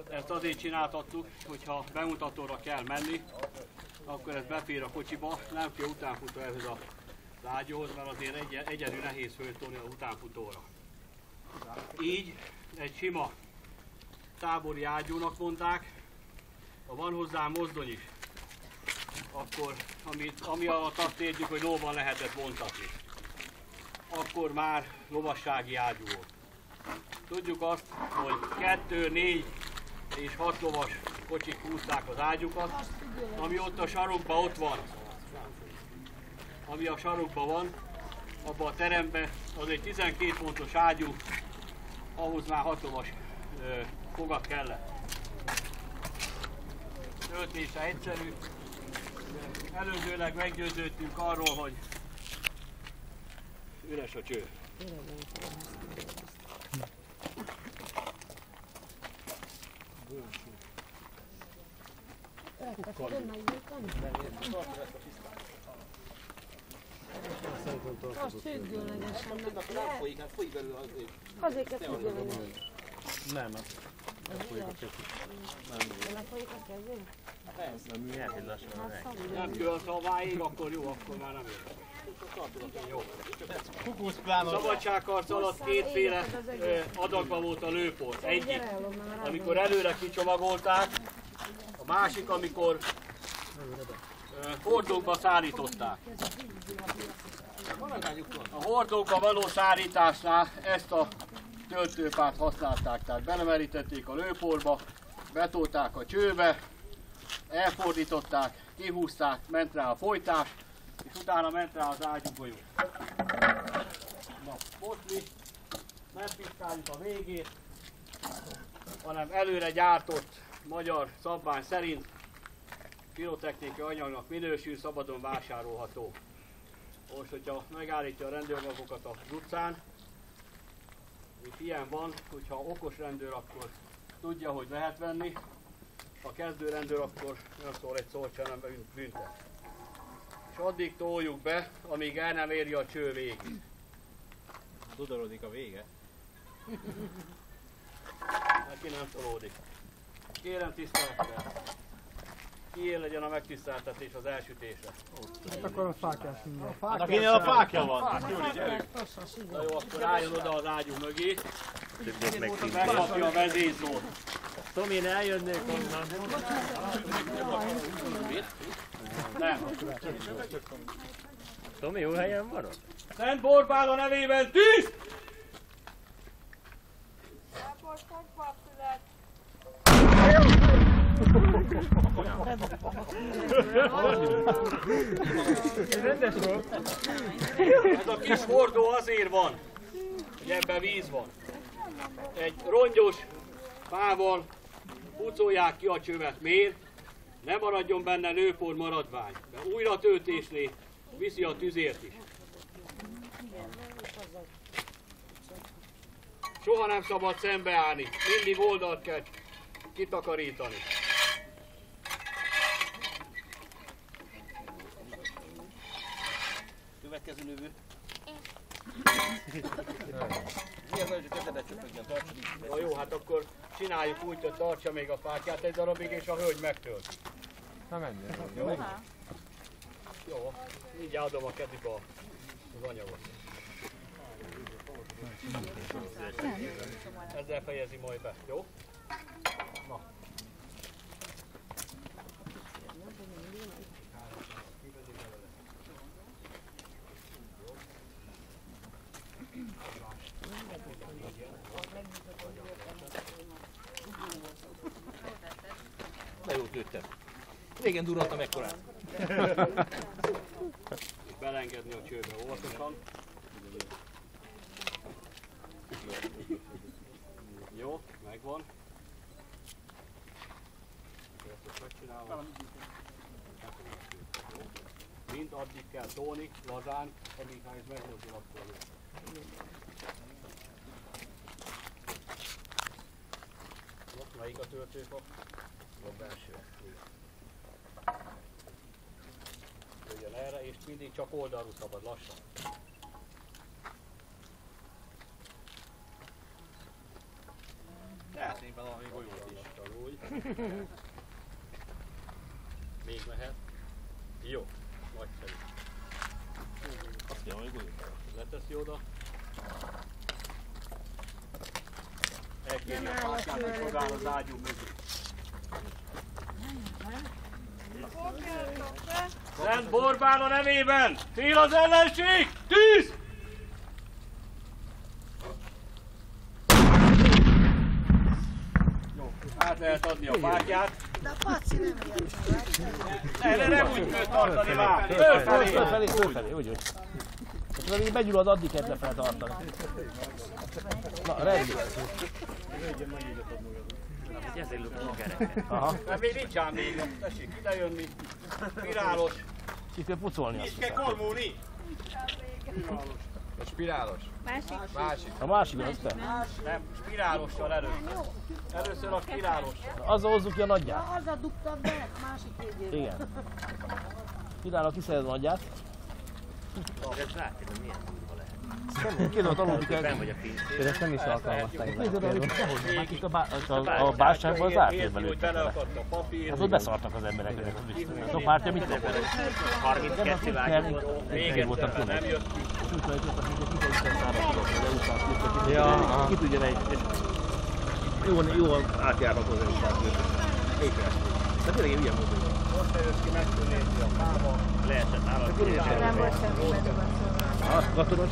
Ezt azért csináltattuk, hogyha bemutatóra kell menni, akkor ez befér a kocsiba, nem kell utánfutó ehhez a ágyúhoz, mert azért egyedül nehéz föltolni a utánfutóra. Így egy sima tábori ágyúnak mondták, ha van hozzá mozdony is, akkor ami alatt azt értjük, hogy lóban lehetett vontatni, akkor már lovassági ágyú volt. Tudjuk azt, hogy 2, 4 és 6 lovas kocsik húzták az ágyukat, ami ott a sarokban ott van. Ami a sarokban van, abban a teremben, az egy 12 pontos ágyú, ahhoz már 6 lovas fogat kellett. Töltése egyszerű. Előzőleg meggyőződtünk arról, hogy üres a cső. Az függőlegesen nem folyik, hát folyik belőle azért. Azért kell függőlegesen. Nem, nem folyik a kezük. Nem folyik a kezünk? Nem, mi elhidd lassan a reg. Nem kell, ha váig, akkor jó, akkor már nem jó. Szabadságharc alatt kétféle adagban volt a lőpor. Egyik, amikor előre kicsomagolták, a másik, amikor hordókba szállították. A hordókba való szállításnál ezt a töltőfát használták, tehát belemerítették a lőporba, betolták a csőbe, elfordították, kihúzták, ment rá a folytás, és utána ment rá az ágyúgolyó. Na, most mi nem piszkáljuk a végét, hanem előre gyártott magyar szabvány szerint pirotechnikai anyagnak minősül, szabadon vásárolható. Most, hogyha megállítja a rendőrmagokat az utcán, itt ilyen van, hogyha okos rendőr, akkor tudja, hogy lehet venni, ha kezdő rendőr, akkor nem szól egy szót sem, nem büntet. És addig toljuk be, amíg el nem éri a cső végig. Tudorodik a vége. Neki nem tolódik. Kérem tisztelettel, kié legyen a megtiszteltetés az elsütésre. Hát akkor a fákjás minden. Hát akinél a fákja van. Na jó, akkor álljon oda az ágyú mögé, megkapja a vezényszót. Tomi, én eljönnék onnan. Nem. Tomi, jó helyen van ott? Szent Borbála nevében tűz! Ez a kis hordó azért van, hogy ebben víz van. Egy rongyos fával pucolják ki a csövet. Miért? Ne maradjon benne lőpor maradvány, mert újra töltésnél viszi a tüzért is. Soha nem szabad szembeállni, mindig oldalt kell kitakarítani. Következő lövő. Mi az, hogy a kezedet csöpögjen, tartsad így. Na jó, hát akkor csináljuk úgy, hogy tartsa még a fákját egy darabig, és a hölgy megtölt. Na menjél. Jó? Jó, mindjárt adom a kezébe az anyagot. Ezzel fejezi majd be, jó? Na. Na jót lőttem. Régen durranttam ekkorát. És belengedni a csőbe óvatosan. Jó, megvan. Ezt megcsinálom. Mind addig kell tolni, lazán, amíg ha ez megmozdul, akkor jó. Ott melyik a töltőfok? A belső. Jöjjön erre, és mindig csak oldalról szabad, lassan. Tehetnénk bele valami golyót is. Még mehet. Jó. Nagyszerű. Azt mondja, hogy úgy. Leteszi oda. Elkérje a fákját, hogy fogál az ágyú mögé. Szent Borbán a nevében! Fél az ellenség! Tűz! Jó, át lehet adni a fákját. De a paci nem ilyen. Nem úgy kell tartani már! Fölfelé, úgy. És még begyullad, addig kell lefelé tartani. Na, rendben. Aha. Mert még nincs ám még. Tessék idejönni. Spirálos. Ki kell pucolni azt. Így kell kormulni. Spirálos. Másik. A másikon az te. Nem, spirálossal először. Először a spirálossal. Azzal hozzuk ki a nagyját. Azzal dugtad be, másik végén. Igen. Spirálok kiszered a nagyját. Ez látni, hogy milyen durva lehet. Kérdem, tanultuk el. Ben vagy a pincér. Ezt nem is alkalmazták. Kérdem, hogy nehogy már itt a bárságban az átérbe hogy lőttek vele. beleakadt a papír. Hát ott beszartak az emberek ezek. A pártja mit nem volt? 32 vágó. Még egyszer nem jött ki. Ki tudja egy... Jól átjárható az előtt. Ékes. De tényleg ilyen módon. Most jössz ki, meg tud nézni a fába. Leesett állat. Nem volt semmi bedugaszolva. Azt katona